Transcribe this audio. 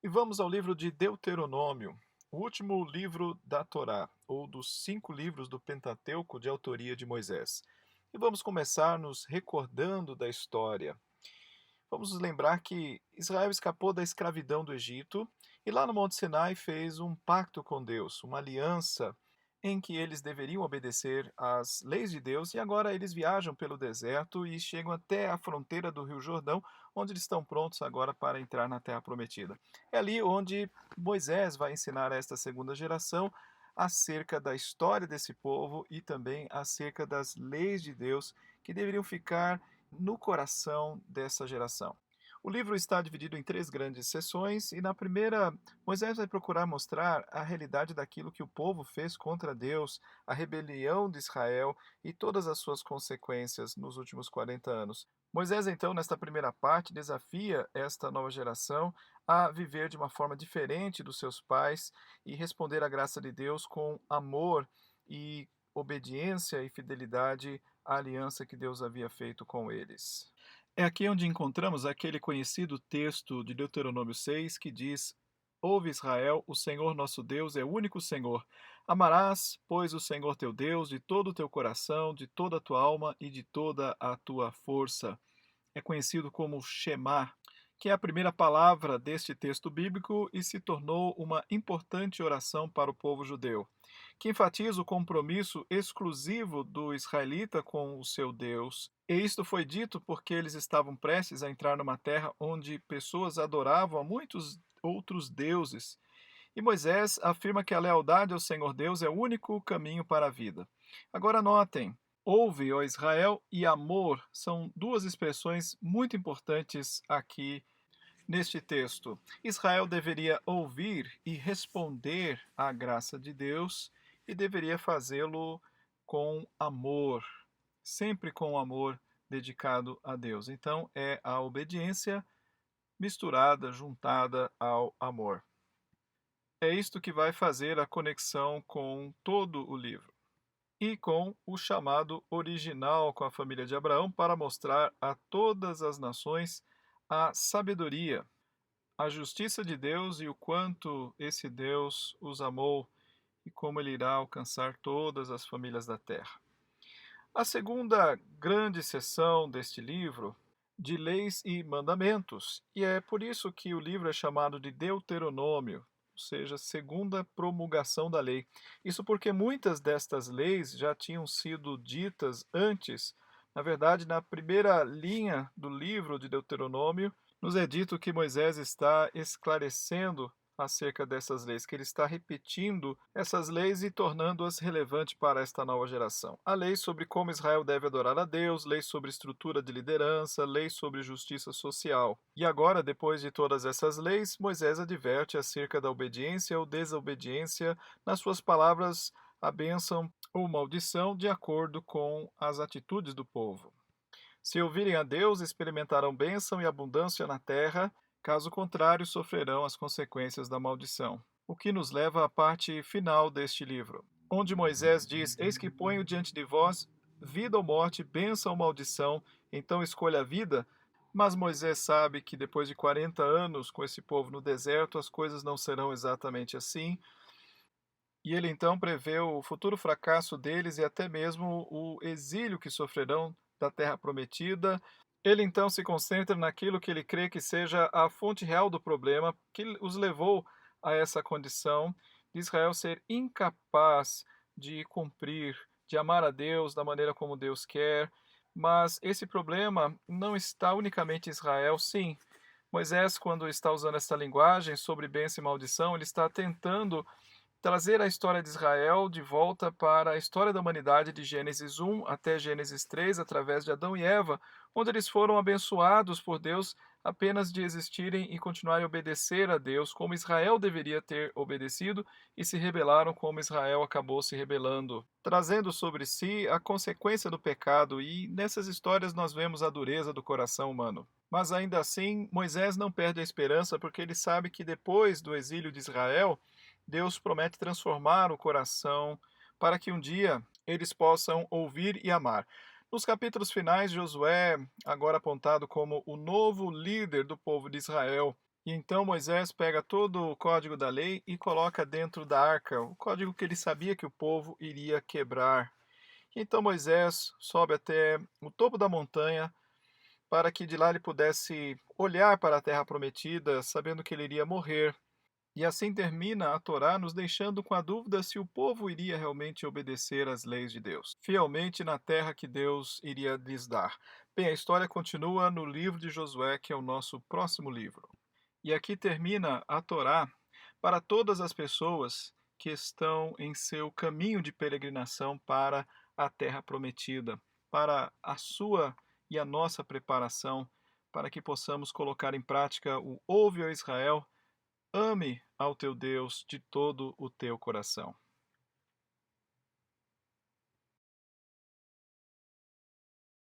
E vamos ao livro de Deuteronômio, o último livro da Torá, ou dos 5 livros do Pentateuco de autoria de Moisés. E vamos começar nos recordando da história. Vamos nos lembrar que Israel escapou da escravidão do Egito e lá no Monte Sinai fez um pacto com Deus, uma aliança em que eles deveriam obedecer às leis de Deus, e agora eles viajam pelo deserto e chegam até a fronteira do Rio Jordão, onde eles estão prontos agora para entrar na Terra Prometida. É ali onde Moisés vai ensinar a esta segunda geração acerca da história desse povo e também acerca das leis de Deus que deveriam ficar no coração dessa geração. O livro está dividido em 3 grandes seções, e na primeira, Moisés vai procurar mostrar a realidade daquilo que o povo fez contra Deus, a rebelião de Israel e todas as suas consequências nos últimos 40 anos. Moisés, então, nesta primeira parte, desafia esta nova geração a viver de uma forma diferente dos seus pais e responder à graça de Deus com amor e obediência e fidelidade à aliança que Deus havia feito com eles. É aqui onde encontramos aquele conhecido texto de Deuteronômio 6 que diz: Ouve Israel, o Senhor nosso Deus é o único Senhor. Amarás, pois, o Senhor teu Deus de todo o teu coração, de toda a tua alma e de toda a tua força. É conhecido como Shema, que é a primeira palavra deste texto bíblico e se tornou uma importante oração para o povo judeu, que enfatiza o compromisso exclusivo do israelita com o seu Deus. E isto foi dito porque eles estavam prestes a entrar numa terra onde pessoas adoravam a muitos outros deuses. E Moisés afirma que a lealdade ao Senhor Deus é o único caminho para a vida. Agora notem, ouve, ó Israel, e amor são duas expressões muito importantes aqui neste texto. Israel deveria ouvir e responder à graça de Deus e deveria fazê-lo com amor, sempre com amor dedicado a Deus. Então é a obediência misturada, juntada ao amor. É isto que vai fazer a conexão com todo o livro e com o chamado original com a família de Abraão para mostrar a todas as nações a sabedoria, a justiça de Deus e o quanto esse Deus os amou e como ele irá alcançar todas as famílias da terra. A segunda grande seção deste livro de leis e mandamentos, e é por isso que o livro é chamado de Deuteronômio, ou seja, segunda promulgação da lei. Isso porque muitas destas leis já tinham sido ditas antes. Na verdade, na primeira linha do livro de Deuteronômio, nos é dito que Moisés está esclarecendo acerca dessas leis, que ele está repetindo essas leis e tornando-as relevantes para esta nova geração. A lei sobre como Israel deve adorar a Deus, lei sobre estrutura de liderança, lei sobre justiça social. E agora, depois de todas essas leis, Moisés adverte acerca da obediência ou desobediência, nas suas palavras, a bênção ou maldição, de acordo com as atitudes do povo. Se ouvirem a Deus, experimentarão bênção e abundância na terra, caso contrário, sofrerão as consequências da maldição. O que nos leva à parte final deste livro, onde Moisés diz: Eis que ponho diante de vós vida ou morte, bênção ou maldição, então escolha a vida. Mas Moisés sabe que depois de 40 anos com esse povo no deserto, as coisas não serão exatamente assim, e ele então prevê o futuro fracasso deles e até mesmo o exílio que sofrerão da terra prometida. Ele então se concentra naquilo que ele crê que seja a fonte real do problema, que os levou a essa condição de Israel ser incapaz de cumprir, de amar a Deus da maneira como Deus quer. Mas esse problema não está unicamente em Israel, sim. Moisés, quando está usando essa linguagem sobre bênção e maldição, ele está tentando trazer a história de Israel de volta para a história da humanidade de Gênesis 1 até Gênesis 3, através de Adão e Eva, onde eles foram abençoados por Deus apenas de existirem e continuarem a obedecer a Deus, como Israel deveria ter obedecido, e se rebelaram como Israel acabou se rebelando, trazendo sobre si a consequência do pecado, e nessas histórias nós vemos a dureza do coração humano. Mas ainda assim, Moisés não perde a esperança, porque ele sabe que depois do exílio de Israel, Deus promete transformar o coração para que um dia eles possam ouvir e amar. Nos capítulos finais, Josué, agora apontado como o novo líder do povo de Israel, E então Moisés pega todo o código da lei e coloca dentro da arca, o código que ele sabia que o povo iria quebrar. E então Moisés sobe até o topo da montanha para que de lá ele pudesse olhar para a terra prometida, sabendo que ele iria morrer. E assim termina a Torá, nos deixando com a dúvida se o povo iria realmente obedecer às leis de Deus, fielmente na terra que Deus iria lhes dar. Bem, a história continua no livro de Josué, que é o nosso próximo livro. E aqui termina a Torá para todas as pessoas que estão em seu caminho de peregrinação para a terra prometida, para a sua e a nossa preparação, para que possamos colocar em prática o ouve, ó Israel, ame ao teu Deus de todo o teu coração.